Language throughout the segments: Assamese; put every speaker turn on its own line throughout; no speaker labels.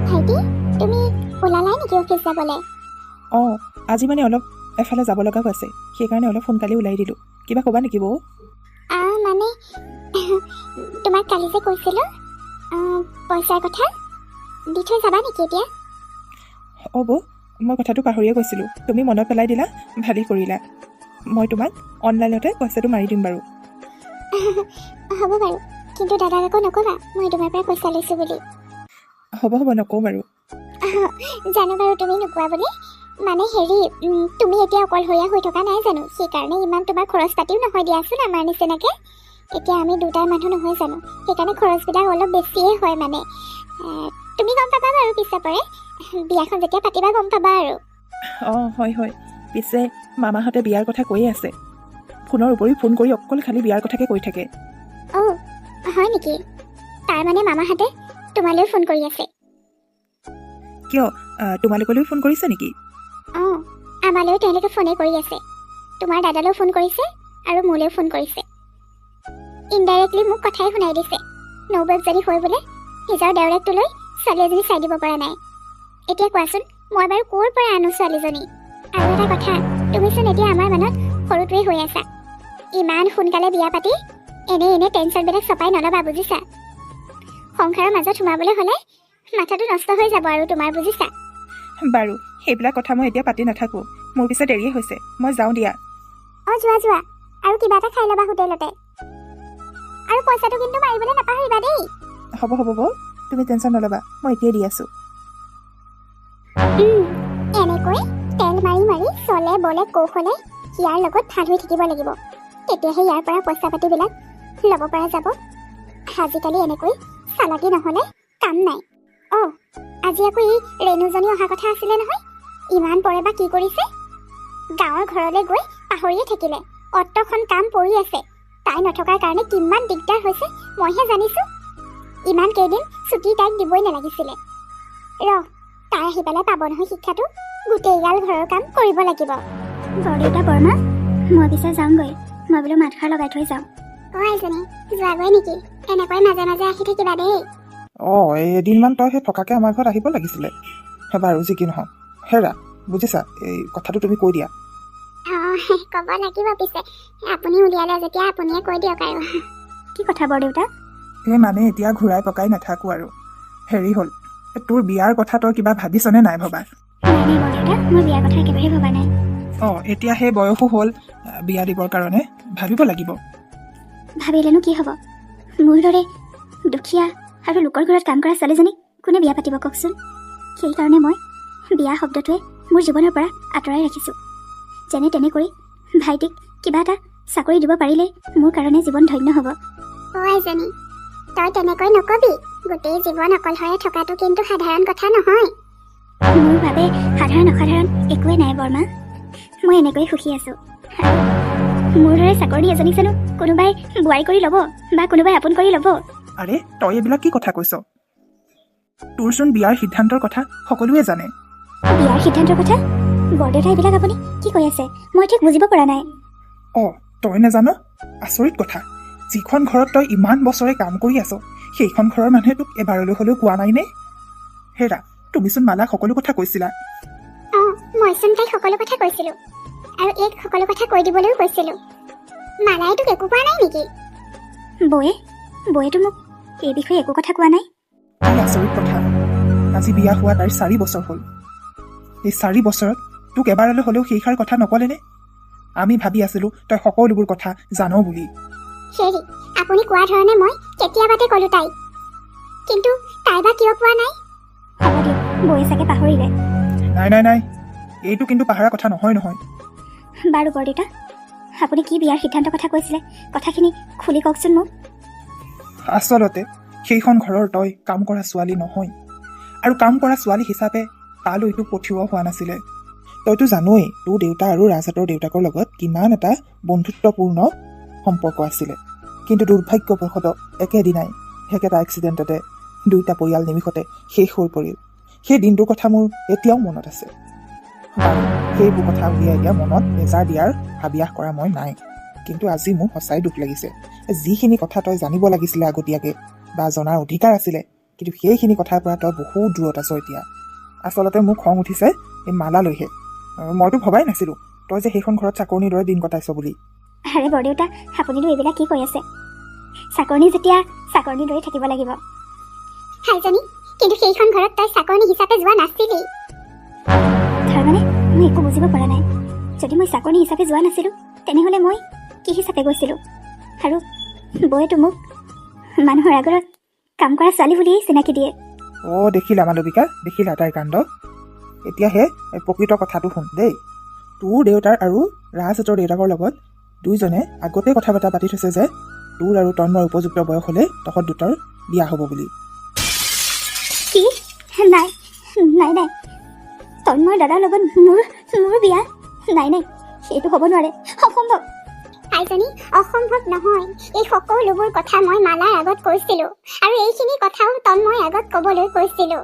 ভাইটি তুমি ওলালাই নেকি অফিচ যাবলৈ?
অঁ আজি মানে অলপ এফালে যাব লগা হৈছে, সেইকাৰণে অলপ সোনকালে ওলাই দিলোঁ। কিবা ক'বা নেকি বৌ?
মানে তোমাক কালি যে কৈছিলোঁ পইচাৰ কথা, দি থৈ যাবা নেকি এতিয়া?
অঁ বৌ, মই কথাটো পাহৰিয়ে গৈছিলোঁ, তুমি মনত পেলাই দিলা, ভালেই কৰিলা। মই তোমাক অনলাইনতে পইচাটো মাৰি দিম বাৰু।
হ'ব বাৰু, কিন্তু দাদাক আকৌ নক'বা মই তোমাৰ পৰা পইচা লৈছোঁ বুলি।
হ'ব নকওঁ বাৰু।
জানো বাৰু তুমি নোকোৱা বুলি। মানে হেৰি, তুমি এতিয়া অকলশৰীয়া হৈ থকা নাই জানো, সেইকাৰণে ইমান তোমাৰ খৰচ পাতিও নহয় দিয়াচোন আমাৰ নিচিনাকৈ। এতিয়া আমি দুটাই মানুহ নহয় জানো, সেইকাৰণে খৰচবিলাক অলপ বেছিয়ে হয় মানে। তুমি গম পাবা বাৰু পিছে পৰে, বিয়াখন যেতিয়া পাতিবা গম পাবা আৰু।
অঁ হয়, পিছে মামাহঁতে বিয়াৰ কথা কৈয়ে আছে, ফোনৰ উপৰিও ফোন কৰি অকল খালি বিয়াৰ কথাকে কৈ থাকে।
অঁ হয় নেকি? তাৰমানে মামাহঁতে তোমালৈ ফোন কৰি আছে?
কিয়, তোমালোকলৈও ফোন কৰিছে নেকি?
অঁ আমালৈও তেওঁলোকে ফোনেই কৰি আছে। তোমাৰ দাদালৈও ফোন কৰিছে আৰু মোলৈও ফোন কৰিছে। ইনডাইৰেক্টলি মোক কথাই শুনাই দিছে, নবৌকজনী হৈ বোলে নিজৰ দেউৰেকটোলৈ ছোৱালী এজনী চাই দিব পৰা নাই। এতিয়া কোৱাচোন, মই বাৰু ক'ৰ পৰা আনো ছোৱালীজনী? আৰু এটা কথা, তুমিচোন এতিয়া আমাৰ মনত সৰুটোৱে হৈ আছা। ইমান সোনকালে বিয়া পাতি এনে টেনশ্যনবিলাক চপাই নল'বা বুজিছা। সংসাৰৰ মাজত সোমাবলৈ হ'লে মাথাটো নষ্ট হৈ যাব আৰু তোমাৰ, বুজিছা।
বাৰু সেইবিলাক কথা মই এতিয়া পাতি নাথাকোঁ, মোৰ পিছে দেৰিয়ে হৈছে, মই যাওঁ দিয়া।
অঁ যোৱা, আৰু কিবা এটা খাই ল'বা হোটেলতে। আৰু পইচাটো কিন্তু মাৰিবলৈ নাপাহৰিবা দেই।
হ'ব বৌ, তুমি টেনশ্যন নল'বা, মই এতিয়াই দি আছোঁ।
এনেকৈ তেল মাৰি চলে বলে কৌশলে ইয়াৰ লগত ভাল হৈ থাকিব লাগিব, তেতিয়াহে ইয়াৰ পৰা পইচা পাতিবিলাক ল'ব পৰা যাব। আজিকালি এনেকৈ চালাকি নহ'লে কাম নাই। অঁ আজি আকৌ এই ৰেণুজনী অহা কথা আছিলে নহয়, ইমান পৰে বা কি কৰিছে? গাঁৱৰ ঘৰলৈ গৈ পাহৰিয়ে থাকিলে। অট্টখন কাম পৰি আছে, তাই নথকাৰ কাৰণে কিমান দিগদাৰ হৈছে মইহে জানিছোঁ। ইমান কেইদিন ছুটি তাইক দিবই নালাগিছিলে। তাই আহি পেলাই পাব নহয় শিক্ষাটো, গোটেইগাল ঘৰৰ কাম কৰিব লাগিব। বৰদেউতা বৰমা, মই পিছে যাওঁগৈ, মই বোলো মাতষাৰ লগাই থৈ যাওঁ। আইজনী যোৱাগৈ নেকি? এনেকৈ মাজে মাজে আহি থাকিবা দেই।
অঁ এদিনমান তই সেই থকাকৈ আমাৰ ঘৰত আহিব লাগিছিলে। বাৰু যি কি নহওক, হেৰা বুজিছা, এই কথাটো তুমি কৈ দিয়া।
ক'ব লাগিব পিছে, আপুনি উলিয়ালে যেতিয়া আপুনিয়ে কৈ দিয়ক আৰু। কি কথা বৰদেউতা?
এই মানে এতিয়া ঘূৰাই পকাই নাথাকোঁ আৰু। হেৰি হ'ল, তোৰ বিয়াৰ কথা তই কিবা ভাবিছনে নাই ভবা?
নাই বৰদেউতা, মই বিয়াৰ কথা একেবাৰে ভবা নাই।
অঁ এতিয়া সেই বয়সো হ'ল বিয়া দিবৰ কাৰণে, ভাবিব লাগিব।
ভাবিলেনো কি হ'ব? মোৰ দৰে দুখীয়া আৰু লোকৰ ঘৰত কাম কৰা ছোৱালীজনীক কোনে বিয়া পাতিব কওকচোন? সেইকাৰণে মই বিয়া শব্দটোৱে মোৰ জীৱনৰ পৰা আঁতৰাই ৰাখিছোঁ। যেনে তেনে কৰি ভাইটিক কিবা এটা চাকৰি দিব পাৰিলেই মোৰ কাৰণে জীৱন ধন্য হ'ব। আইজনী তই তেনেকৈ নকবি, গোটেই জীৱন অকলশৰে থকাটো কিন্তু সাধাৰণ কথা নহয়। মোৰ বাবে সাধাৰণ অসাধাৰণ একোৱেই নাই বৰমা, মই এনেকৈয়ে সুখী আছোঁ। মোৰ দৰে চাকৰি এজনীক জানো কোনোবাই বোৱাৰী কৰি ল'ব বা কোনোবাই আপোন কৰি ল'ব?
আৰে তই এইবিলাক কি কথা কৈছ? তোৰচোন বিয়াৰ সিদ্ধান্তৰ কথা সকলোৱে জানে।
বিয়াৰ সিদ্ধান্তৰ কথা? বৰদেউতা এইবিলাক আপুনি কি কৈ আছে? মই ঠিক বুজিব পৰা নাই।
অঁ তই নাজান? আচৰিত কথা, যিখন ঘৰত তই ইমান বছৰে কাম কৰি আছ, সেইখন ঘৰৰ মানুহে তোক এবাৰলৈ হ'লেও কোৱা নাইনে? হেৰা, তুমিচোন মালাক সকলো কথা কৈছিলা।
অঁ মইচোন তাইক সকলো কথা কৈছিলোঁ, আৰু এইক সকলো কথা কৈ দিবলৈও কৈছিলোঁ। মালাই তোক একো কোৱা নাই নেকি? বৌয়েতো মোক এই বিষয়ে একো কথা কোৱা নাই।
কি আচৰিত কথা, আজি বিয়া হোৱা তাইৰ 4 বছৰ হ'ল। এই 4 বছৰত তোক এবাৰলৈ হ'লেও সেইষাৰ কথা নক'লেনে? আমি ভাবি আছিলোঁ তই সকলোবোৰ কথা জানো বুলি।
হেৰি, আপুনি কোৱা ধৰণে মই কেতিয়াবাতে ক'লোঁ তাইক, কিন্তু তাই বা কিয় কোৱা নাই? হ'ব দিয়ক, বৌয়ে চাগে পাহৰিলে।
নাই, এইটো কিন্তু পাহৰা কথা নহয়।
বাৰু বৰদেউতা, আপুনি কি বিয়াৰ সিদ্ধান্তৰ কথা কৈছিলে, কথাখিনি খুলি কওকচোন মোক।
আচলতে সেইখন ঘৰৰ তই কাম কৰা ছোৱালী নহয়, আৰু কাম কৰা ছোৱালী হিচাপে তালৈ তোক পঠিওৱা হোৱা নাছিলে। তইতো জানই তোৰ দেউতা আৰু ৰাজহাতৰ দেউতাকৰ লগত কিমান এটা বন্ধুত্বপূৰ্ণ সম্পৰ্ক আছিলে, কিন্তু দুৰ্ভাগ্যবশতঃ একেদিনাই একেটা এক্সিডেণ্টতে দুয়োটা পৰিয়াল নিমিষতে শেষ হৈ পৰিল। সেই দিনটোৰ কথা মোৰ এতিয়াও মনত আছে। বাৰু সেইবোৰ কথা উলিয়াই দিয়া মনত বেজাৰ দিয়াৰ হাবিয়াস কৰা মই নাই, কিন্তু আজি মোৰ সঁচাই দুখ লাগিছে। যিখিনি কথা তই জানিব লাগিছিলে আগতীয়াকৈ বা জনাৰ অধিকাৰ আছিলে, কিন্তু সেইখিনি কথাৰ পৰা তই বহুত দূৰত আছ এতিয়া। আচলতে মোৰ খং উঠিছে এই মালালৈহে। মইতো ভবাই নাছিলোঁ তই যে সেইখন ঘৰত চাকৰিৰ দৰে দিন কটাইছ বুলি।
আৰে বৰদেউতা, আপুনিতো এইবিলাক কি কৈ আছে? চাকৰণী যেতিয়া চাকৰণিৰ দৰে থাকিব লাগিব। হাইজনী, কিন্তু সেইখন ঘৰত তই চাকৰণী হিচাপে যোৱা নাছিলি। তাৰমানে মই একো বুজিব পৰা নাই। যদি মই চাকৰণী হিচাপে যোৱা নাছিলোঁ তেনেহ'লে মই কি হিচাপে গৈছিলোঁ? আৰু বৌয়েতো মোক মানুহৰ আগত কাম কৰা ছোৱালী বুলিয়েই চিনাকি দিয়ে।
দেখিলা মালবিকা, দেখিলা তাইৰ কাণ্ড। এতিয়াহে প্ৰকৃত কথাটো শুন দেই। তোৰ দেউতাৰ আৰু ৰাজহঁতৰ দেউতাকৰ লগত দুইজনে আগতে কথা বতৰা পাতি থৈছে যে তোৰ আৰু তন্ময়ৰ উপযুক্ত বয়স হ'লে তহঁত দুটাৰ বিয়া হ'ব বুলি।
কি? নাই নাই নাই, তন্ময় দাদাৰ লগত মোৰ বিয়া? নাই নাই, সেইটো হ'ব নোৱাৰে, অসম্ভৱ। আইজনী, অসম্ভৱ নহয়। এই সকলোবোৰ কথা মই মালাৰ আগত কৈছিলোঁ আৰু এইখিনি কথাও তন্ময়ৰ আগত ক'বলৈ কৈছিলোঁ।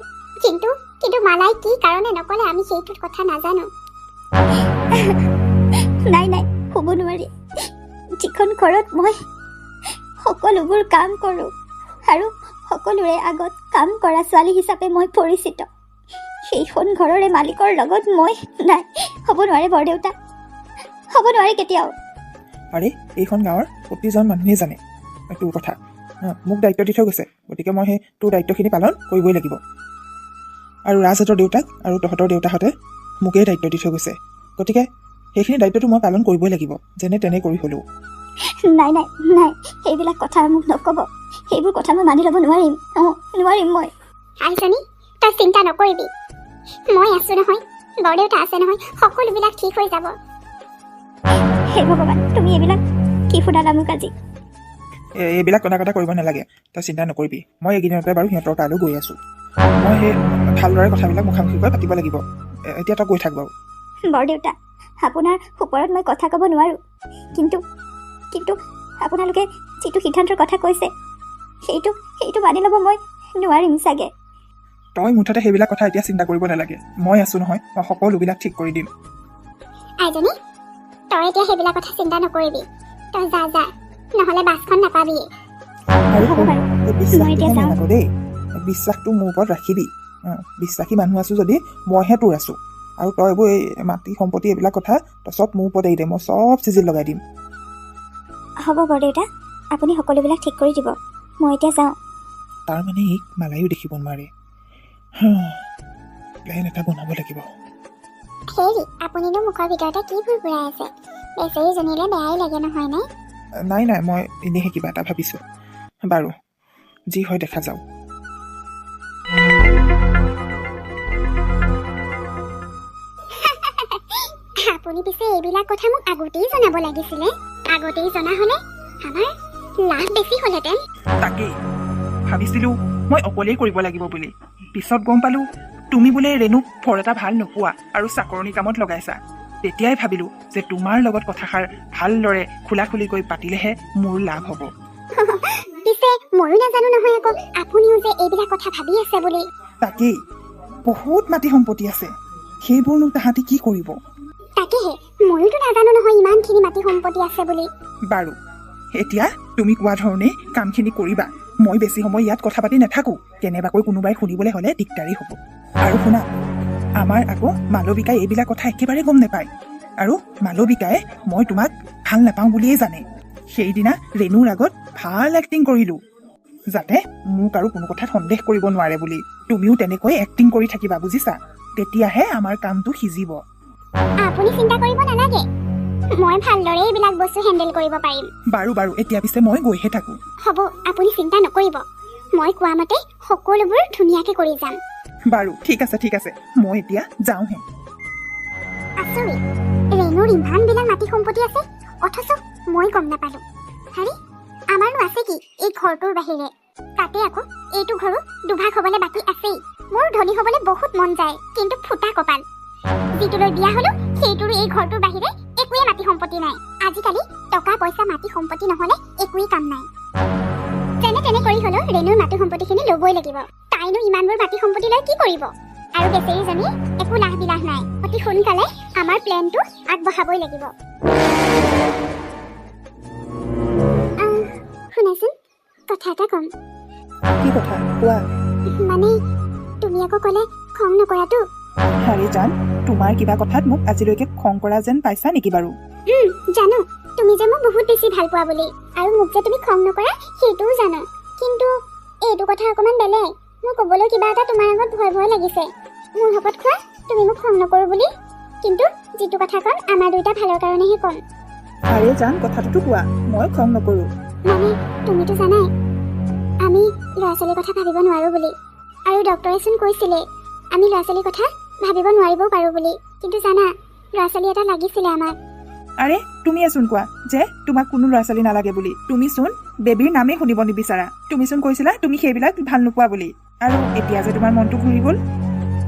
কিন্তু মালাই কি কাৰণে নক'লে আমি সেইটোৰ কথা নাজানো। নাই নাই, হ'ব নোৱাৰি। যিখন ঘৰত মই সকলোবোৰ কাম কৰোঁ আৰু সকলোৰে আগত কাম কৰা ছোৱালী হিচাপে মই পৰিচিত, সেইখন ঘৰৰে মালিকৰ লগত মই নাই, হ'ব নোৱাৰে বৰদেউতা, হ'ব নোৱাৰে কেতিয়াও।
আৰে এইখন গাঁৱৰ প্ৰতিজন মানুহেই জানে তোৰ কথা। মোক দায়িত্ব দি থৈ গৈছে, গতিকে মই সেই তোৰ দায়িত্বখিনি পালন কৰিবই লাগিব। আৰু ৰাজহঁতৰ দেউতাক আৰু তহঁতৰ দেউতাহঁতে মোকেই দায়িত্ব দি থৈ গৈছে, গতিকে সেইখিনি দায়িত্বটো মই পালন কৰিবই লাগিব, যেনে তেনে কৰি হ'লেও।
নাই নাই নাই, সেইবিলাক কথা মোক নক'ব। সেইবোৰ কথা মই মানি ল'ব নোৱাৰিম। নোৱাৰিম মই। আইজনী, তই চিন্তা নকৰিবি, মই আছোঁ নহয়, বৰদেউতা আছে নহয়, সকলোবিলাক ঠিক হৈ যাব। হে ভগৱান, তুমি এইবিলাক কি শুনালা মোক আজি?
এইবিলাক কথা কৰিব নালাগে, তই চিন্তা নকৰিবি। মই এইকেইদিনতে বাৰু সিহঁতৰ তালৈ গৈ আছোঁ। মই সেই ভালদৰে কথাবিলাক মুখামুখিকৈ পাতিব লাগিব। এতিয়া তই গৈ থাক বাৰু।
বৰদেউতা, আপোনাৰ ওপৰত মই কথা ক'ব নোৱাৰোঁ, কিন্তু আপোনালোকে যিটো সিদ্ধান্তৰ কথা কৈছে সেইটো মানি ল'ব মই নোৱাৰিম চাগে।
তই মুঠতে সেইবিলাক কথা এতিয়া চিন্তা কৰিব নালাগে, মই আছোঁ নহয়, মই সকলোবিলাক ঠিক কৰি দিম।
আইজনী, তই এতিয়া সেইবিলাক কথা চিন্তা নকৰিবি, তই যা, নহ'লে বাছখন নাপাবিয়ে।
আৰু
হ'ব বাৰু, মই এতিয়া যাওঁ।
নালাগো দেই, বিশ্বাসটো মোৰ ওপৰত ৰাখিবি। বিশ্বাসী মানুহ আছোঁ যদি মইহে তোৰ আছোঁ। আৰু তই এইবোৰ এই মাটি সম্পত্তি এইবিলাক কথা তই চব মোৰ ওপৰত এৰি দে, মই চব চিজিল লগাই দিম।
হ'ব বৰদেউতা, আপুনি সকলোবিলাক ঠিক কৰি দিব, মই এতিয়া যাওঁ।
তাৰমানে এইক মালায়ো দেখিব নোৱাৰে। প্লেন এটা বনাব লাগিব।
হেৰি, আপুনিনো মুখৰ ভিতৰতে কি ভুল ঘূৰাই আছে? বেচেৰীজনীলে বেয়াই লাগে নহয় নে?
নাই মই এনেহে কিবা এটা ভাবিছোঁ। বাৰু, যি হয় দেখা যাওক।
আপুনি পিছে এইবিলাক কথা মোক আগতেই জনাব লাগিছিলে। আগতেই জনা হ'লে আমাৰ লাভ বেছি হ'লহেঁতেন।
তাকেই ভাবিছিলোঁ মই অকলেই কৰিব লাগিব বুলি। পিছত গম পালোঁ তুমি বোলে ৰেণুক ফৰ এটা ভাল নোপোৱা আৰু চাকৰণি কামত লগাইছা। তেতিয়াই ভাবিলোঁ যে তোমাৰ লগত কথাষাৰ ভালদৰে খোলাখুলিকৈ পাতিলেহে মোৰ লাভ হ'ব।
পিছে ময়ো নাজানো নহয় আকৌ আপুনিও যে এইবিলাক কথা ভাবি আছে বুলি।
তাকেই, বহুত মাটি সম্পত্তি আছে, সেইবোৰনো তাহাঁতি কি কৰিব?
তাকেহে, ময়োতো নাজানো নহয় ইমানখিনি মাটি সম্পত্তি আছে বুলি।
বাৰু, এতিয়া তুমি কোৱা ধৰণেই কামখিনি কৰিবা। মই বেছি সময় ইয়াত কথা পাতি নাথাকোঁ, কেনেবাকৈ কোনোবাই শুনিবলৈ হ'লে দিগদাৰী হ'ব। আৰু শুনা, আমাৰ আকৌ মালবিকাই এইবিলাক কথা একেবাৰে গম নাপায়। আৰু মালবিকাই মই তোমাক ভাল নাপাওঁ বুলিয়েই জানে। সেইদিনা ৰেণুৰ আগত ভাল এক্টিং কৰিলোঁ, যাতে মোক আৰু কোনো কথাত সন্দেহ কৰিব নোৱাৰে বুলি। তুমিও তেনেকৈ এক্টিং কৰি থাকিবা, বুজিছা? তেতিয়াহে আমাৰ কামটো সিজিব।
আপুনি চিন্তা কৰিব নালাগে, মই ভালদৰে এইবিলাক বস্তু হেণ্ডেল কৰিব পাৰিম।
বাৰু, এতিয়া পিছে মই গৈহে থাকোঁ।
হ'ব, আপুনি চিন্তা নকৰিব, মই কোৱা মতে সকলোবোৰ ধুনীয়াকৈ কৰি যাম।
বাৰু, ঠিক আছে, মই এতিয়া যাওঁহে।
আচৰিত, ৰেণুৰ ইমানবিলাক মাটি সম্পত্তি আছে, অথচ মই গম নাপালোঁ। আৰে, আমাৰনো আছে কি এই ঘৰটোৰ বাহিৰে? তাতে আকৌ এইটো ঘৰো দুভাগ হ'বলৈ বাকী আছেই। মোৰ ধনী হ'বলৈ বহুত মন যায়, কিন্তু ফুটা কপাল। যিটোলৈ বিয়া হ'লো সেইটোৰো এই ঘৰটোৰ বাহিৰে একোৱেই মাটি সম্পত্তি নাই। আজিকালি টকা পইচা মাটি সম্পত্তি নহ'লে একোৱেই কাম নাই। যেনে তেনে কৰি হ'লেও ৰেণুৰ মাটি সম্পত্তিখিনি ল'বই লাগিব। তাইনো ইমানবোৰ মাটি সম্পত্তি লৈ কি কৰিব? আৰু বেচেৰীজনী একো লাহ বিলাহ নাই। অতি সোনকালে আমাৰ প্লেনটো আগবঢ়াবই লাগিব। শুনাচোন, কথা এটা ক'ম।
কি কথা কোৱা?
মানে তুমি আকৌ ক'লে খং নকৰাতো।
আৰে জান, তোমাৰ কিবা কথাত মোক আজিলৈকে খং কৰা যেন পাইছা নেকি বাৰু?
জানো তুমি যে মোক বহুত বেছি ভাল পোৱা বুলি, আৰু মোক যে তুমি খং নকৰা সেইটোও জানো। কিন্তু এইটো কথা অকণমান বেলেগ। মোৰ ক'বলৈ কিবা এটা তোমাৰ আগত ভয় ভয় লাগিছে। মোৰ শপত খোৱা তুমি মোক খং নকৰো বুলি, কিন্তু যিটো কথা ক'ম আমাৰ দুইটা ভালৰ কাৰণেহে ক'ম।
আৰে জান, কথাটোতো কোৱা, মই খং নকৰোঁ।
মানে তুমিতো জানাই আমি ল'ৰা ছোৱালীৰ কথা ভাবিব নোৱাৰো বুলি, আৰু ডক্টৰেচোন কৈছিলে আমি ল'ৰা ছোৱালীৰ কথা ভাবিব নোৱাৰিবও পাৰো বুলি। কিন্তু জানা ল'ৰা ছোৱালী এটা লাগিছিলে আমাক।
আৰে তুমিয়েচোন কোৱা যে তোমাক কোনো ল'ৰা ছোৱালী নালাগে বুলি। তুমিচোন বেবীৰ নামেই শুনিব নিবিচাৰা। তুমিচোন কৈছিলা তুমি সেইবিলাক ভাল নোপোৱা বুলি, আৰু এতিয়া যে তোমাৰ মনটো ঘূৰি গ'ল।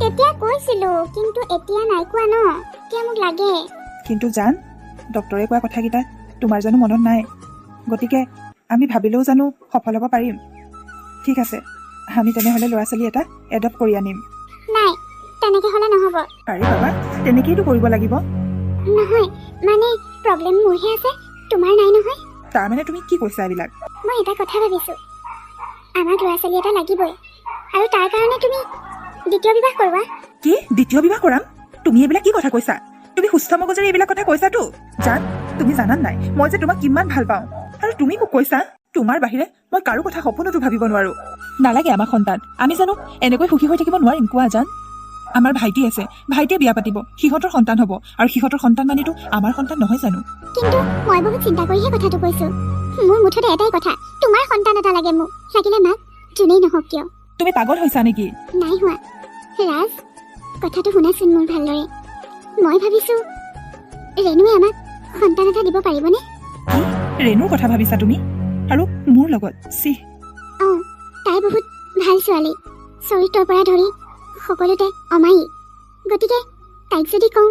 তেতিয়া কৈছিলো, কিন্তু এতিয়া নাই কোৱা ন। এতিয়া মোক লাগে।
কিন্তু জান, ডক্টৰে কোৱা কথাকেইটা তোমাৰ জানো মনত নাই? গতিকে আমি ভাবিলেও জানো সফল হ'ব পাৰিম? ঠিক আছে, আমি তেনেহ'লে ল'ৰা ছোৱালী এটা এডপ্ট কৰি আনিম।
নাই তেনেকে হ'লে নহ'ব।
আৰে বাবা, তেনেকেইতো কৰিব লাগিব।
নহয় মানে প্ৰব্লেম মোৰহে আছে, তোমাৰ নাই নহয়।
তাৰমানে তুমি কি কৈছা এইবিলাক?
মই এটা কথা ভাবিছো, আমাক ল'ৰা ছোৱালী এটা লাগিবই, আৰু তাৰ কাৰণে তুমি দ্বিতীয় বিবাহ কৰোৱা।
কি দ্বিতীয় বিবাহ কৰাম? তুমি এইবিলাক কি কথা কৈছা? তুমি সুস্থ মগজেৰে এইবিলাক কথা কৈছাতো? জান, তুমি জানান নাই মই যে তোমাক কিমান ভাল পাওঁ, আৰু তুমি মোক কৈছা তোমাৰ বাহিৰে মই কাৰো কথা সপোনতো ভাবিব নোৱাৰো। নালাগে আমাক সন্তান। আমি জানো এনেকৈ সুখী হৈ থাকিব নোৱাৰিম কোৱা জান? আমাৰ ভাইটি আছে, ভাইটিয়ে বিয়া পাতিব, সিহঁতৰ সন্তান হ'ব, আৰু সিহঁতৰ সন্তান মানেতো আমাৰ সন্তান নহয় জানো?
কিন্তু মই বহুত চিন্তা কৰিহে কথাটো কৈছো। মোৰ মুঠতে এটাই কথা, তোমাৰ সন্তান এটা লাগে মোক, লাগিলে মাক যোনেই নহওক কিয়।
তুমি পাগল হৈছা নেকি?
নাই হোৱা। ৰাজ, কথাটো শুনাচোন মোৰ ভালদৰে। মই ভাবিছো ৰেণুৱে আমাক সন্তান এটা দিব পাৰিবনে?
কি ৰেণুৰ কথা ভাবিছা তুমি? আৰু মোৰ লগত? চিহ,
অঁ, তাই বহুত ভাল ছোৱালী, চৰিত্ৰৰ পৰা ধৰি সকলোতে অমায়ী। গতিকে তাইক যদি কওঁ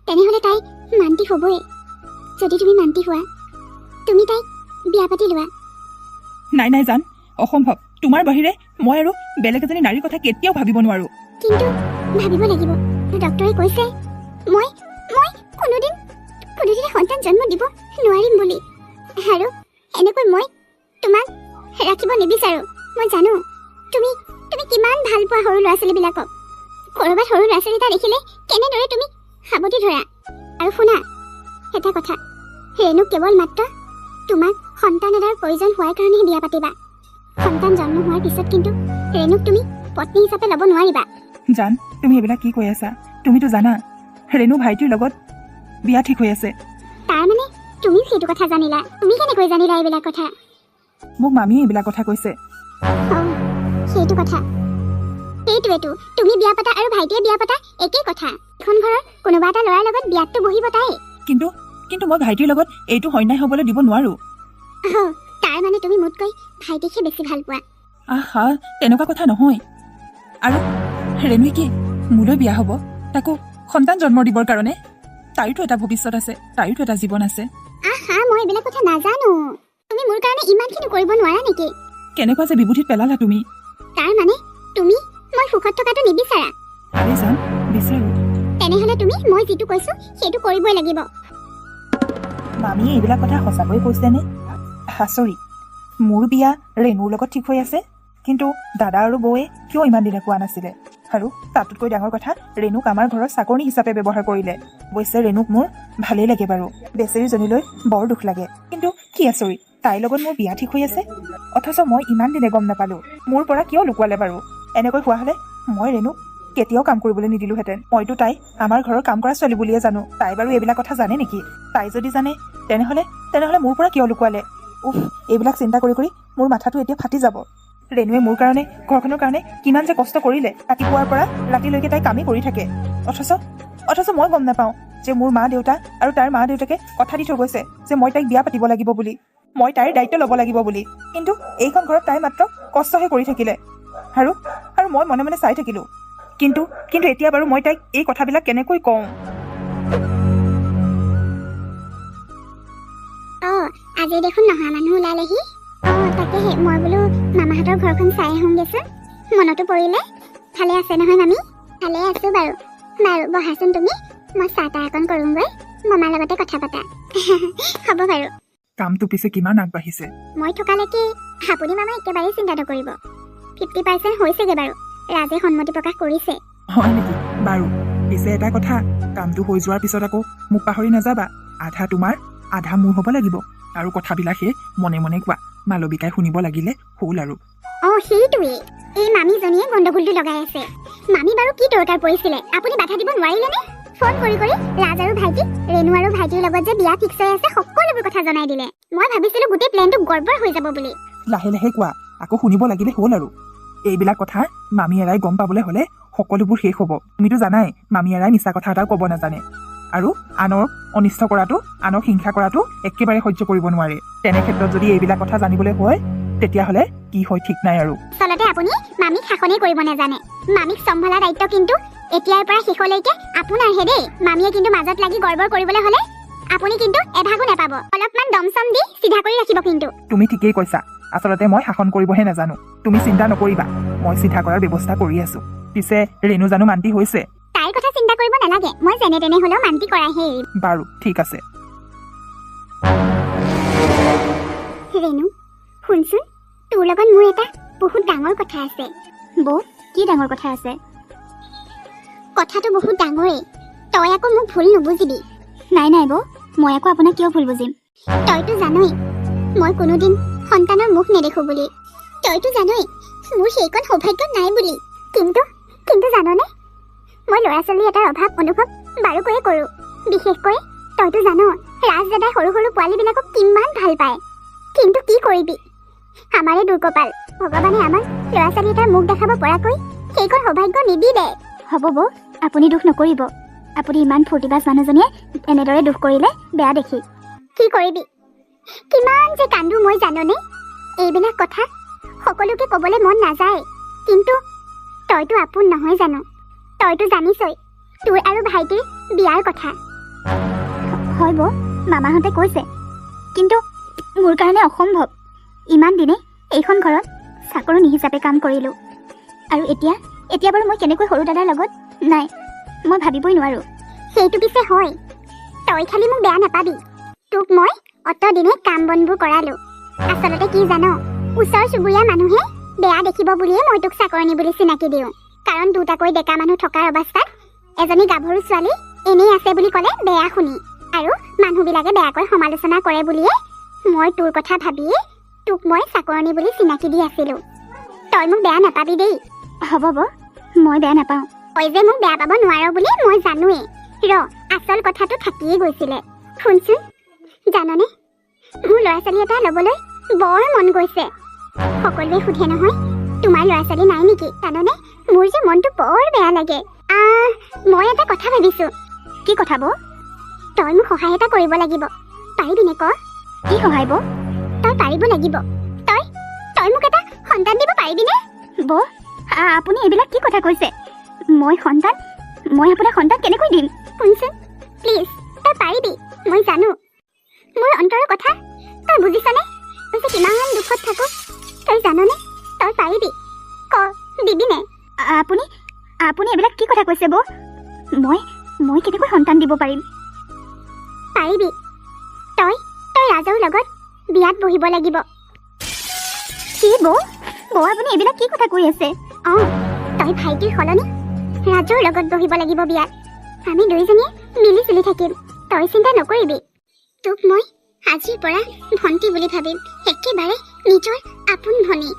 তেনেহ'লে তাই মান্তি হ'বই। যদি তুমি মান্তি হোৱা তুমি তাইক বিয়া পাতি লোৱা।
নাই নাই জান, অসম্ভৱ। তোমাৰ বাহিৰে মই আৰু বেলেগ এজনী নাৰীৰ কথা কেতিয়াও ভাবিব নোৱাৰো।
কিন্তু ভাবিব লাগিব। ডক্টৰে কৈছে মই মই কোনোদিনে সন্তান জন্ম দিব নোৱাৰিম বুলি, আৰু এনেকৈ মই তোমাক ৰাখিব নিবিচাৰো। মই জানো তুমি কিমান ভাল পোৱা সৰু ল'ৰা ছোৱালীবিলাকক। ক'ৰবাত সৰু ল'ৰা ছোৱালী এটা দেখিলে কেনেদৰে তুমি সাৱটি ধৰা। আৰু শুনা এটা কথা, ৰেণুক কেৱল মাত্ৰ তোমাক সন্তান এটাৰ প্ৰয়োজন হোৱাৰ কাৰণেহে বিয়া পাতিবা। সন্তান জন্ম হোৱাৰ পিছত কিন্তু ৰেণুক তুমি পত্নী হিচাপে ল'ব নোৱাৰিবা।
জান, তুমি এইবিলাক কি কৈ আছা? তুমিতো জানা ৰেণু ভাইটিৰ লগত বিয়া ঠিক হৈ আছে।
তাৰমানে তুমিও সেইটো কথা জানিলা? তুমি কেনেকৈ জানিলা এইবিলাক কথা?
মোক মামীয়ে এইবিলাক কথা কৈছে।
অঁ, সেইটো কথা। সেইটোৱেতো, তুমি বিয়া পতা আৰু ভাইটিয়ে বিয়া পতা একেই কথা। এখন ঘৰৰ কোনোবা এটা ল'ৰাৰ লগত বিয়াতটো বহিব তাই।
কিন্তু মই ভাইটিৰ লগত এইটো অন্যায় হ'বলৈ দিব নোৱাৰো।
তাৰ মানে তুমি মোতকৈ ভাইটিকহে বেছি ভাল পোৱা।
আহা, তেনেকুৱা কথা নহয়। আৰু ৰেণুৱে কি মোলৈ বিয়া হ'ব, তাকো সন্তান জন্ম দিবৰ কাৰণে? তাইতো এটা ভৱিষ্যত আছে, তাইতো এটা জীৱন আছে।
আহা, মই এইবিলাক কথা নাজানো। তুমি মোৰ কাৰণে ইমানখিনি কৰিব নোৱাৰা নেকি?
কেনেকুৱা যে বিভূতিত পেলালা তুমি।
তাৰ মানে তুমি মই সুখত থকাটো নিবিচাৰা?
আৰে জান, বিচাৰো।
তেনেহ'লে তুমি মই যিটো কৈছো সেইটো কৰিবই লাগিব।
মামীয়ে এইবিলাক কথা সঁচাকৈ কৈছেনে? আচৰিত, মোৰ বিয়া ৰেণুৰ লগত ঠিক হৈ আছে, কিন্তু দাদা আৰু বৌয়ে কিয় ইমান দিনে কোৱা নাছিলে? আৰু তাতোতকৈ ডাঙৰ কথা, ৰেণুক আমাৰ ঘৰৰ চাকৰি হিচাপে ব্যৱহাৰ কৰিলে। অৱশ্যে ৰেণুক মোৰ ভালেই লাগে বাৰু, বেচেৰীজনীলৈ বৰ দুখ লাগে। কিন্তু কি আচৰিত, তাইৰ লগত মোৰ বিয়া ঠিক হৈ আছে, অথচ মই ইমান দিনে গম নাপালো। মোৰ পৰা কিয় লুকুৱালে বাৰু? এনেকৈ হোৱা হ'লে মই ৰেণুক কেতিয়াও কাম কৰিবলৈ নিদিলোহেঁতেন। মইতো তাই আমাৰ ঘৰৰ কাম কৰা ছোৱালী বুলিয়ে জানো। তাই বাৰু এইবিলাক কথা জানে নেকি? তাই যদি জানে তেনেহ'লে মোৰ পৰা কিয় লুকুৱালে? উফ, এইবিলাক চিন্তা কৰি কৰি মোৰ মাথাটো এতিয়া ফাটি যাব। ৰেণুৱে মোৰ কাৰণে, ঘৰখনৰ কাৰণে কিমান যে কষ্ট কৰিলে। ৰাতিপুৱাৰ পৰা ৰাতিলৈকে তাই কামেই কৰি থাকে, অথচ মই গম নাপাওঁ যে মোৰ মা দেউতা আৰু তাইৰ মা দেউতাকে কথা দি থৈ গৈছে যে মই তাইক বিয়া পাতিব লাগিব বুলি, মই তাইৰ দায়িত্ব ল'ব লাগিব বুলি। কিন্তু এইখন ঘৰত তাই মাত্ৰ কষ্টহে কৰি থাকিলে, আৰু মই মনে মনে চাই থাকিলোঁ। কিন্তু এতিয়া বাৰু মই তাইক এই কথাবিলাক কেনেকৈ কওঁ?
অঁ, আজি দেখোন নহা মানুহ ওলালেহি। অঁ, তাকেহে মই বোলো মামাহঁতৰ ঘৰখন চাই আহোঁগেচোন। মনতো পৰিলে। ভালে আছে নহয় মামী? ভালে আছো বাৰু। বহাচোন তুমি, মই চাহ তাহ অকণ কৰোঁগৈ। মামাৰ লগতে কথা পাতা। হ'ব বাৰু।
কামটো পিছে কিমান আগবাঢ়িছে?
মই থকালৈকে আপুনি মামা একেবাৰেই চিন্তা নকৰিব। 50% হৈছেগে বাৰু। ৰাজে সন্মতি প্ৰকাশ কৰিছে।
হয় নেকি? বাৰু পিছে এটা কথা, কামটো হৈ যোৱাৰ পিছত আকৌ মোক পাহৰি নাযাবা। আধা তোমাৰ আধা মোৰ হ'ব লাগিব। আৰু কথাবিলাক সেই মনে মনে কোৱা, মালবিকাই শুনিব লাগিলে হ'ল আৰু।
সেইটোৱেই। এই মামীজনীয়ে গণ্ডগোলটো লগাই আছে। মামী বাৰু কি দৰকাৰ পৰিছিলে? আপুনি বাধা দিব নোৱাৰিলেনে? ফোন কৰি কৰি ৰাজ আৰু ভাইটি, ৰেণু আৰু ভাইটিৰ লগত যে বিয়া ফিক্স হৈ আছে সকলোবোৰ কথা জনাই দিলে। মই ভাবিছিলো গোটেই প্লেনটো গড়বড় হৈ যাব বুলি।
লাহে লাহে কোৱা, আকৌ শুনিব লাগিলে হ'ল আৰু। এইবিলাক কথা মামী এৰাই গম পাবলৈ হ'লে সকলোবোৰ শেষ হ'ব। তুমিতো জানাই মামী এৰাই মিছা কথা এটাও ক'ব নাজানে। আৰু আনৰ অনিষ্ট কৰাটো, আনক হিংসা কৰাটো একেবাৰে সহ্য কৰিব নোৱাৰে। তেনে ক্ষেত্ৰত যদি এইবিলাক কথা জানিবলৈ হয় তেতিয়াহ'লে কি হয় ঠিক নাই আৰু।
আচলতে আপুনি মামীক শাসনেই কৰিব নাজানে। মামীক চম্ভালা দায়িত্ব কিন্তু এতিয়াৰ পৰা শেষলৈকে আপোনাৰহে দেই। মামীয়ে কিন্তু মাজত লাগি গড়বড় কৰিবলৈ হ'লে আপুনি কিন্তু এভাগো নাপাব। অলপমান দমচম দি চিধা কৰি ৰাখিব কিন্তু।
তুমি ঠিকেই কৈছা। আচলতে মই শাসন কৰিবহে নাজানো। তুমি চিন্তা নকৰিবা, মই চিধা কৰাৰ ব্যৱস্থা কৰি আছো। পিছে ৰেণু জানো মান্তি হৈছে?
তাইৰ কথা চিন্তা কৰিব নালাগে। মই যেনে তেনে হ'লেও মান্তি কৰাইহে এৰিম।
বাৰু ঠিক আছে।
ৰেণু, শুনচোন, তোৰ লগত মোৰ এটা বহুত ডাঙৰ কথা আছে। বৌ, কি ডাঙৰ কথা আছে? কথাটো বহুত ডাঙৰেই। তই আকৌ মোক ভুল নুবুজিবি। নাই বৌ, মই আকৌ আপোনাক কিয় ভুল বুজিম? তইতো জানই মই কোনোদিন সন্তানৰ মুখ নেদেখো বুলি। তইতো জানই মোৰ সেইকণ সৌভাগ্য নাই বুলি। কিন্তু জাননে, মই ল'ৰা ছোৱালী এটাৰ অভাৱ অনুভৱ বাৰুকৈয়ে কৰোঁ। বিশেষকৈ তইতো জান ৰাজ দাদাই সৰু সৰু পোৱালীবিলাকক কিমান ভাল পায়। কিন্তু কি কৰিবি, আমাৰে দুৰ্কপাল। ভগৱানে আমাক ল'ৰা ছোৱালী এটাৰ মুখ দেখাব পৰাকৈ সেইকণ সৌভাগ্য নিদিলে। হ'ব বৌ, আপুনি দুখ নকৰিব। আপুনি ইমান ফূৰ্তিবাজ মানুহজনীয়ে এনেদৰে দুখ কৰিলে বেয়া দেখি। কি কৰিবি, কিমান যে কান্দো মই জাননে। এইবিলাক কথা সকলোকে ক'বলৈ মন নাযায়। কিন্তু তইতো আপোন নহয় জানো। তইতো জানিছই তোৰ আৰু ভাইটিৰ বিয়াৰ কথা। হয় বৌ, মামাহঁতে কৈছে। কিন্তু মোৰ কাৰণে অসম্ভৱ। ইমান দিনে এইখন ঘৰত চাকৰণী হিচাপে কাম কৰিলোঁ। আৰু এতিয়া বাৰু মই কেনেকৈ সৰু দাদাৰ লগত? নাই, মই ভাবিবই নোৱাৰোঁ। সেইটো পিছে হয়। তই খালি মোক বেয়া নাপাবি। তোক মই অতদিনে কাম বনবোৰ কৰালোঁ। আচলতে কি জান, ওচৰ চুবুৰীয়া মানুহে বেয়া দেখিব বুলিয়ে মই তোক চাকৰণী বুলি চিনাকি দিওঁ। কাৰণ দুটাকৈ ডেকা মানুহ থকাৰ অৱস্থাত এজনী গাভৰু ছোৱালী এনেই আছে বুলি ক'লে বেয়া শুনি, আৰু মানুহবিলাকে বেয়াকৈ সমালোচনা কৰে বুলিয়ে মই তোৰ কথা ভাবিয়ে তোক মই চাকৰণী বুলি চিনাকি দি আছিলোঁ। তই মোক বেয়া নাপাবি দেই। হ'ব বৌ, মই বেয়া নাপাওঁ। তই যে মোক বেয়া পাব নোৱাৰ বুলি মই জানোৱেই। আচল কথাটো থাকিয়ে গৈছিলে। শুনচোন, জাননে মোৰ ল'ৰা ছোৱালী এটা ল'বলৈ বৰ মন গৈছে। সকলোৱে সোধে নহয় তোমাৰ ল'ৰা ছোৱালী নাই নেকি? জাননে মোৰ যে মনটো বৰ বেয়া লাগে। মই এটা কথা ভাবিছোঁ। কি কথা বৌ? তই মোক সহায় এটা কৰিব লাগিব। পাৰিবিনে ক? কি সহায় বৌ? তই পাৰিব লাগিব। তই মোক এটা সন্তান দিব পাৰিবিনে? বৌ, আপুনি এইবিলাক কি কথা কৈছে? মই আপোনাক সন্তান কেনেকৈ দিম? শুনচোন প্লিজ, তই পাৰিবি। মই জানো মোৰ অন্তৰৰ কথা তই বুজিছনে? তই যে কিমান দুখত থাকো তই জাননে? তই পাৰিবি, ক দিবিনে? আপুনি এইবিলাক কি কথা কৈছে বৌ? মই কেনেকৈ সন্তান দিব পাৰিম? পাৰিবি। তই ৰাজৰ লগত বিয়াত বহিব লাগিব। কি বৌ আপুনি এইবিলাক কি কথা কৈ আছে? তই ভাইটিৰ সলনি ৰাজৰ লগত বহিব লাগিব বিয়াত। আমি দুইজনীয়ে মিলি জুলি থাকিম। তই চিন্তা নকৰিবি। তোক মই আজিৰ পৰা ভণ্টি বুলি ভাবিম, একেবাৰে নিজৰ আপোন ভনী।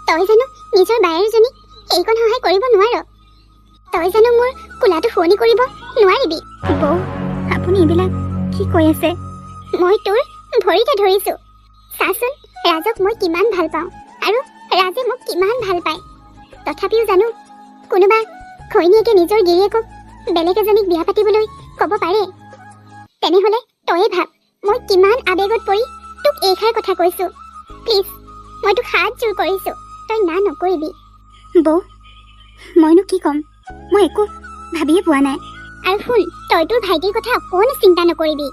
তই জানো নিজৰ বায়েৰজনীক এইকণ সহায় কৰিব নোৱাৰ? তই জানো মোৰ কোলাটো শুৱনি কৰিব নোৱাৰিবি? বৌ, আপুনি এইবিলাক কি কৈ আছে? মই তোৰ ভৰিতে ধৰিছোঁ। চাচোন ৰাজক মই কিমান ভাল পাওঁ আৰু ৰাজে মোক কিমান ভাল পায়। তথাপিও জানো কোনোবা ঘৈণীয়েকে নিজৰ গিৰিয়েকক বেলেগ এজনীক বিয়া পাতিবলৈ ক'ব পাৰে? তেনেহ'লে তয়ে ভাব মই কিমান আৱেগত পৰি তোক এইষাৰ কথা কৈছোঁ। প্লিজ, মই তোক হাত জোৰ কৰিছোঁ, তই না নকৰিবি। বৌ, মইনো কি ক'ম? মই একো ভাবিয়ে পোৱা নাই। আৰু শুন, তই তোৰ ভাইটিৰ কথা অকণো চিন্তা নকৰিবি।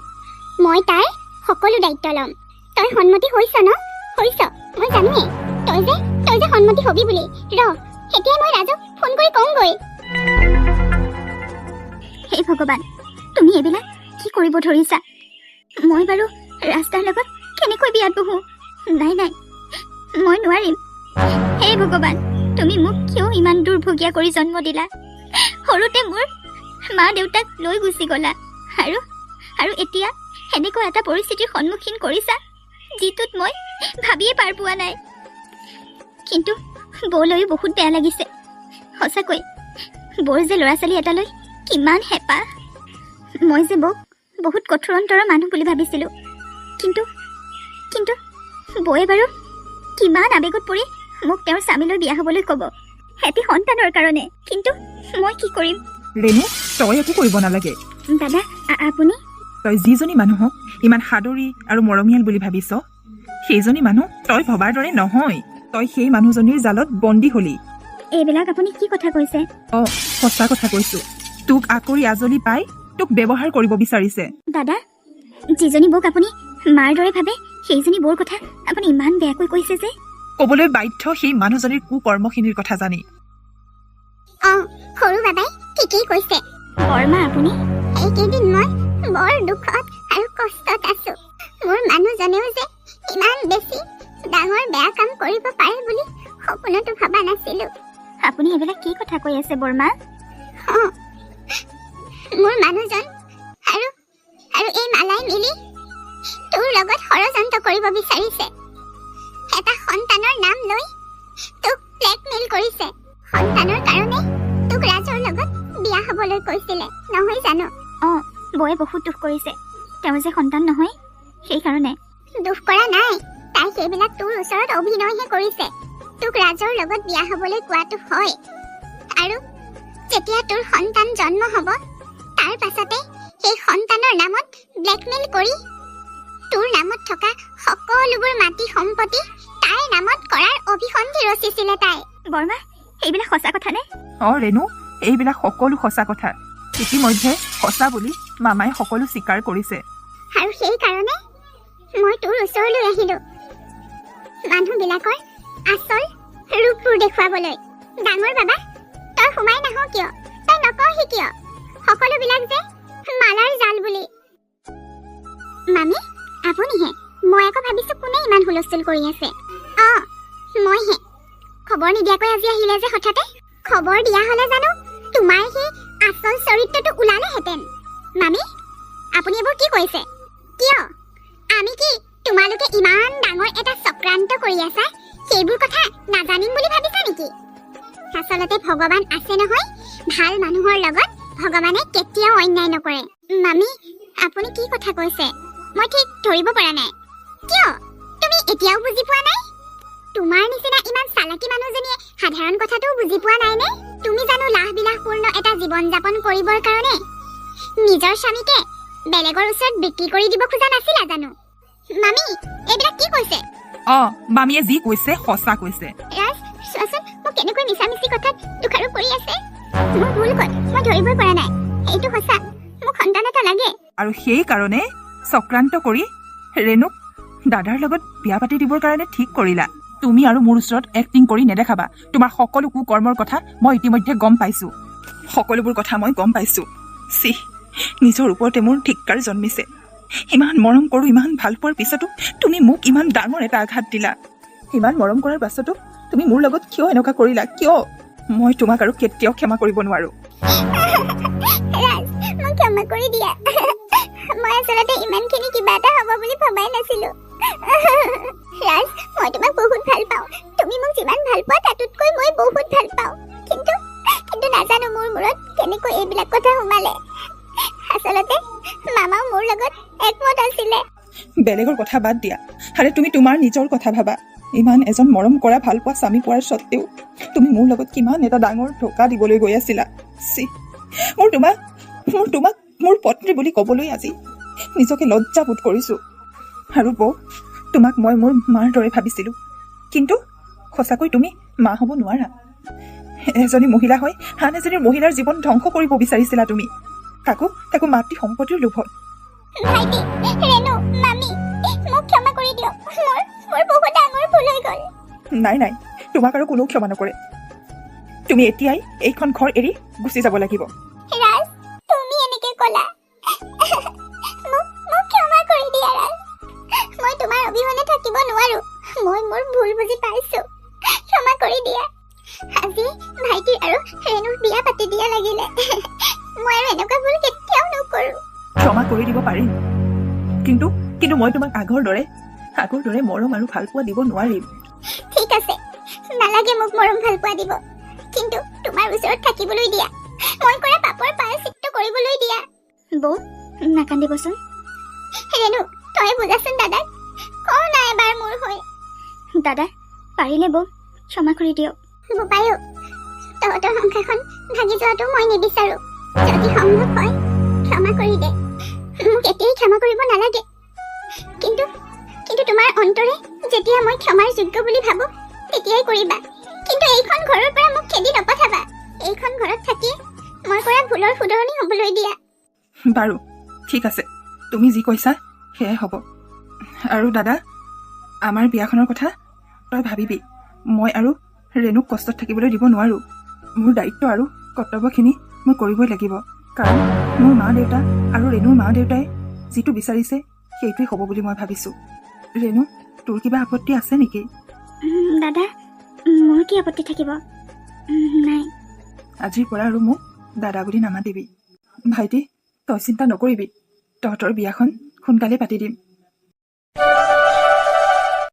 মই তাৰ সকলো দায়িত্ব ল'ম। তই সন্মতি হৈছ ন? হৈছ, মই জানোৱেই তই যে সন্মতি হবি বুলি। এতিয়াই মই ৰাজক ফোন কৰি কওঁগৈ। হে ভগৱান, তুমি এইবিলাক কি কৰিব ধৰিছা? মই বাৰু ৰাস্তাৰ লগত কেনেকৈ বিয়াত বহোঁ? নাই, মই নোৱাৰিম। হে হে ভগৱান, তুমি মোক কিয় ইমান দুৰ্ভগীয়া কৰি জন্ম দিলা? সৰুতে মোৰ মা দেউতাক লৈ গুচি গলা আৰু এতিয়া এনেকুৱা এটা পৰিস্থিতিৰ সন্মুখীন কৰিছা যিটোত মই ভাবিয়ে পাৰ পোৱা নাই। কিন্তু বৌলৈও বহুত বেয়া লাগিছে। সঁচাকৈ বৌৰ যে ল'ৰা ছোৱালী এটালৈ কিমান হেঁপাহ। মই যে বৌক বহুত কঠোৰ অন্তৰৰ মানুহ বুলি ভাবিছিলোঁ, কিন্তু বৌয়ে বাৰু কিমান আৱেগত পৰি মোক তেওঁৰ স্বামীলৈ বিয়া হ'বলৈ ক'ব, এটি সন্তানৰ কাৰণে। কিন্তু মই কি কৰিম?
ৰেণু, তই একো কৰিব নালাগে।
দাদা, আপুনি
তই যিজনী মানুহক ইমান সাদৰী আৰু মৰমীয়াল বুলি ভাবিছ, সেইজনী মানুহ তই ভবাৰ দৰে নহয়। তই সেই মানুহজনীৰ জালত বন্দী হলি।
এইবিলাক আপুনি কি কথা কৈছে?
সঁচা কথা কৈছো। তোক আকৰি আজলি পাই তোক ব্যৱহাৰ কৰিব বিচাৰিছে।
দাদা, যিজনী বৌক আপুনি মাৰ দৰে ভাবে, সেইজনী বৌৰ কথা আপুনি ইমান বেয়াকৈ কৈছে যে।
ক'বলৈ বাধ্য সেই মানুহজনীৰ কুকৰ্মখিনিৰ কথা জানি।
সৰু বাবাই ঠিকেই কৈছে। বৰমা, আপুনি এইকেইদিন মই বৰ দুখত আৰু কষ্টত আছো। মোৰ মানুহজনেও যে ইমান বেছি ডাঙৰ বেয়া কাম কৰিব পাৰে বুলি সপোনতো ভবা নাছিলো। আপুনি এইবিলাক কি কথা কৈ আছে বৰমা? মোৰ মানুহজন আৰু এই মালাই মিলি তোৰ লগত ষড়যন্ত্ৰ কৰিব বিচাৰিছে। এটা সন্তানৰ নাম লৈ তোক ব্লেকমেইল কৰিছে। সন্তানৰ কাৰণে তোক ৰাজৰ লগত বিয়া হ'বলৈ কৈছিলে, নহয় জানো? বৌয়ে বহুত দুখ কৰিছে। তেওঁ যে সন্তান নহয়, সেইকাৰণে। দুখ কৰা নাই, তাই সেইবিলাক তোৰ ওচৰত অভিনয়হে কৰিছে। তোক ৰাজৰ লগত বিয়া হ'বলৈ কোৱাটো হয়, আৰু যেতিয়া তোৰ সন্তান জন্ম হ'ব তাৰ পাছতে সেই সন্তানৰ নামত ব্লেকমেইল কৰি তোৰ নামত থকা সকলোবোৰ মাটি সম্পত্তি তাইৰ নামত কৰাৰ অভিসন্ধি ৰচিছিলে তাই। বৰমা, এইবিলাক সঁচা কথা নে?
ৰেণু, এইবিলাক সকলো সঁচা কথা। ইতিমধ্যে সঁচা বুলি মামাই সকলো স্বীকাৰ কৰিছে।
আৰু সেইকাৰণে মই তোৰ ওচৰলৈ আহিলো, মানুহবিলাকৰ আচল ৰূপবোৰ দেখুৱাবলৈ। ডাঙৰ বাবা, তই সোমাই নাহ কিয়? তই নকহি কিয় সকলোবিলাক যে মালাৰ জাল বুলি? মামী, আপুনিহে? মই আকৌ ভাবিছো কোনে ইমান হুলস্থুল কৰি আছে। মইহে। খবৰ নিদিয়াকৈ আজি আহিলে যে হঠাতে? খবৰ দিয়া হলে জানো তোমাৰ সেই আচল চৰিত্ৰটো ওলালেহেঁতেন। মামী, আপুনি এইবোৰ কি কৈছে? কিয়? আমি কি তোমালোকে ইমান ডাঙৰ এটা চক্ৰান্ত কৰি আছা সেইবোৰ কথা নাজানিম বুলি ভাবিছা নেকি? আচলতে ভগৱান আছে নহয়, ভাল মানুহৰ লগত ভগৱানে কেতিয়াও অন্যায় নকৰে। মামী, আপুনি কি কথা কৈছে? মই ঠিক ধৰিব পৰা নাই। কিয়? তুমি এতিয়াও বুজি পোৱা নাই? তোমাৰ নিচিনা ইমান চালাকি মানুহজনীয়ে সাধাৰণ কথাটোও বুজি পোৱা নাই নে? তুমি জানো লাহবিলাহপূৰ্ণ এটা জীৱন যাপন কৰিবৰ কাৰণে নিজৰ স্বামীকে বেলেগৰ ওচৰত বিক্ৰী কৰি দিব খোজা নাছিলা জানো? মামী, এইবিলাক কি কৈছে?
মামীয়ে যি কৈছে সঁচা কৈছে।
ৰাজ, চোৱাচোন মোক কেনেকৈ মিছামিছি কথাত দোষাৰোপ কৰি আছে। মোৰ ভুল কয়, মই ধৰিবই পৰা নাই। এইটো সঁচা, মোক সন্তান এটা লাগে।
আৰু সেই কাৰণে চক্ৰান্ত কৰি ৰেণুক দাদাৰ লগত বিয়া পাতি দিবৰ কাৰণে ঠিক কৰিলা। তুমি আৰু মোৰ ওচৰত এক্টিং কৰি নেদেখাবা। তোমাৰ সকলো কুকৰ্মৰ কথা মই ইতিমধ্যে গম পাইছো। সকলোবোৰ কথা মই গম পাইছো। নিজৰ ওপৰতে মোৰ ধিক্কাৰ জন্মিছে। ইমান মৰম কৰোঁ, ইমান ভাল পোৱাৰ পিছতো তুমি মোক ইমান ডাঙৰ এটা আঘাত দিলা। ইমান মৰম কৰাৰ পাছতো তুমি মোৰ লগত কিয় এনেকুৱা কৰিলা? কিয়? মই তোমাক আৰু কেতিয়াও ক্ষমা কৰিব নোৱাৰো।
ৰাজ, মোক ক্ষমা কৰি দিয়া। মই আচলতে ইমানখিনি কিবা এটা হ'ব বুলি ভবাই নাছিলো। ৰাজ, মই তোমাক বহুত ভাল পাওঁ। তুমি মোক যিমান ভাল পোৱা তাতোতকৈ মই বহুত ভাল পাওঁ। কিন্তু নাজানো মোৰ মূৰত কেনেকৈ এইবিলাক কথা সোমালে। আচলতে মামাও মোৰ লগত একমত আছিলে।
বেলেগৰ কথা বাদ দিয়া, আৰে তুমি তোমাৰ নিজৰ কথা ভাবা। ইমান এজন মৰম কৰা ভাল পোৱা স্বামী পোৱাৰ স্বত্তেও তুমি মোৰ লগত কিমান এটা ডাঙৰ ধোকা দিবলৈ গৈ আছিলা। মোৰ তোমাক মোৰ পত্নী বুলি ক'বলৈ আজি নিজকে লজ্জাবোধ কৰিছো। আৰু বৌ, তোমাক মই মোৰ মাৰ দৰে ভাবিছিলো, কিন্তু সঁচাকৈ তুমি মা হ'ব নোৱাৰা। এজনী মহিলা হৈ আন এজনী মহিলাৰ জীৱন ধ্বংস কৰিব বিচাৰিছিলা তুমি, তাকো মাতৃ সম্পত্তিৰ লোভত।
ভাইটি, ৰেণু, মামী, মোক ক্ষমা কৰি দিয়ক। মোৰ বহুত ডাঙৰ ভুল হৈ গ'ল।
নাই, তোমাক আৰু কোনো ক্ষমা নকৰে। তুমি এতিয়াই এইখন ঘৰ এৰি গুচি যাব লাগিব।
ৰাজ, তুমি এনেকে ক'লা। মোক ক্ষমা কৰি দিয়া ৰাজ। মই তোমাৰ অবিহনে থাকিব নোৱাৰো। মই মোৰ ভুল বুজি পাইছো। ক্ষমা কৰি দিয়া। বিয়া পাতি দিয়া লাগিলে মই আৰু এনেকুৱা ভুল কেতিয়াও নকৰো।
ক্ষমা কৰি দিব পাৰিম, কিন্তু কিন্তু মই তোমাক আগৰ দৰে মৰম আৰু ভাল পোৱা দিব নোৱাৰিম।
ঠিক আছে, নালাগে মোক মৰম ভাল পোৱা দিব, কিন্তু তোমাৰ ওচৰত থাকিবলৈ দিয়া, মই কৰা পাপৰ প্ৰায়শ্চিত্ত কৰিবলৈ দিয়া। বৌ নাকান্দিবচোন। ৰেণু তই বুজাচোন দাদাক, কওঁ না এবাৰ মোৰ হৈ। দাদা পাৰিলে বৌ ক্ষমা কৰি দিয়ক। বোপায়ো তহঁতৰ সংসাৰখন ভাগি যোৱাটো মই নিবিচাৰো, যদি সম্ভৱ হয় ক্ষমা কৰি দে। মোক এতিয়াই ক্ষমা কৰিব নালাগে, কিন্তু কিন্তু তোমাৰ অন্তৰে যেতিয়া মই ক্ষমাৰ যোগ্য বুলি ভাবো তেতিয়াই কৰিবা, কিন্তু এইখন ঘৰৰ পৰা মোক খেদি নপঠাবা। এইখন ঘৰত থাকি মই কৰা ভুলৰ শুধৰণি হ'বলৈ দিয়া।
বাৰু ঠিক আছে, তুমি যি কৈছা সেয়াই হ'ব। আৰু দাদা, আমাৰ বিয়াখনৰ কথা তই ভাবিবি। মই আৰু ৰেণুক কষ্টত থাকিবলৈ দিব নোৱাৰোঁ। মোৰ দায়িত্ব আৰু কৰ্তব্যখিনি মই কৰিবই লাগিব, কাৰণ মোৰ মা দেউতা আৰু ৰেণুৰ মা দেউতাই যিটো বিচাৰিছে সেইটোৱে হ'ব বুলি মই ভাবিছোঁ। ৰেণু, তোৰ কিবা আপত্তি আছে নেকি?
দাদা মোৰ কি আপত্তি থাকিব? নাই।
আজিৰ পৰা আৰু মোক দাদা বুলি নামাতিবি। ভাইটি, তই চিন্তা নকৰিবি, তহঁতৰ বিয়াখন সোনকালে পাতি দিম।